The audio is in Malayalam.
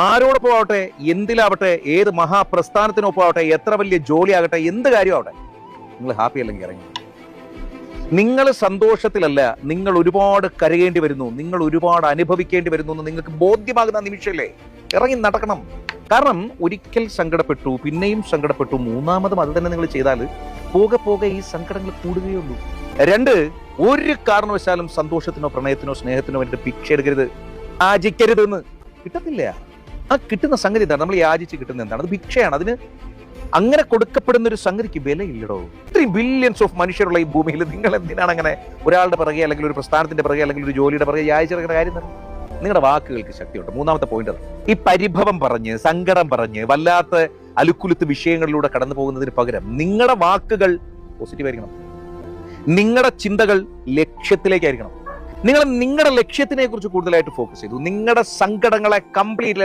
ആരോടൊപ്പം ആവട്ടെ, എന്തിലാവട്ടെ, ഏത് മഹാപ്രസ്ഥാനത്തിനൊപ്പം ആവട്ടെ, എത്ര വലിയ ജോലിയാകട്ടെ, എന്ത് കാര്യമാവട്ടെ, നിങ്ങൾ ഹാപ്പി അല്ലെങ്കിൽ ഇറങ്ങി. നിങ്ങൾ സന്തോഷത്തിലല്ല, നിങ്ങൾ ഒരുപാട് കരയേണ്ടി വരുന്നു, നിങ്ങൾ ഒരുപാട് അനുഭവിക്കേണ്ടി വരുന്നു എന്ന് നിങ്ങൾക്ക് ബോധ്യമാകുന്ന നിമിഷമല്ലേ ഇറങ്ങി നടക്കണം. കാരണം ഒരിക്കൽ സങ്കടപ്പെട്ടു, പിന്നെയും സങ്കടപ്പെട്ടു, മൂന്നാമതും അത് തന്നെ നിങ്ങൾ ചെയ്താൽ പോകെ പോകെ ഈ സങ്കടങ്ങൾ കൂടുകയുള്ളൂ. രണ്ട്, ഒരു കാരണവശാലും സന്തോഷത്തിനോ പ്രണയത്തിനോ സ്നേഹത്തിനോ വേണ്ടിയിട്ട് ഭിക്ഷ എടുക്കരുത്, യാചിക്കരുതെന്ന്. കിട്ടത്തില്ല. ആ കിട്ടുന്ന സംഗതി എന്താണ്? നമ്മൾ യാചിച്ച് കിട്ടുന്ന എന്താണ്? അത് ഭിക്ഷയാണ്. അതിന് അങ്ങനെ കൊടുക്കപ്പെടുന്ന ഒരു സംഗതിക്ക് വിലയില്ലടോ. ഇത്രയും ബില്യൺസ് ഓഫ് മനുഷ്യരുള്ള ഈ ഭൂമിയിൽ നിങ്ങൾ എന്തിനാണ് അങ്ങനെ ഒരാളുടെ പിറകെ, അല്ലെങ്കിൽ ഒരു പ്രസ്ഥാനത്തിന്റെ പിറകെ, അല്ലെങ്കിൽ ഒരു ജോലിയുടെ പിറകെ യാചിച്ചെടുക്കുന്ന കാര്യം തന്നെ? നിങ്ങളുടെ വാക്കുകൾക്ക് ശക്തിയുണ്ട്. മൂന്നാമത്തെ പോയിന്റ് അത്. ഈ പരിഭവം പറഞ്ഞ്, സങ്കടം പറഞ്ഞ്, വല്ലാത്ത അലുക്കുലുത്ത് വിഷയങ്ങളിലൂടെ കടന്നു പോകുന്നതിന് പകരം നിങ്ങളുടെ വാക്കുകൾ പോസിറ്റീവ് ആയിരിക്കണം. നിങ്ങളുടെ ചിന്തകൾ ലക്ഷ്യത്തിലേക്കായിരിക്കണം. നിങ്ങൾ നിങ്ങളുടെ ലക്ഷ്യത്തിനെ കുറിച്ച് കൂടുതലായിട്ട് ഫോക്കസ് ചെയ്തു. നിങ്ങളുടെ സങ്കടങ്ങളെ കംപ്ലീറ്റ്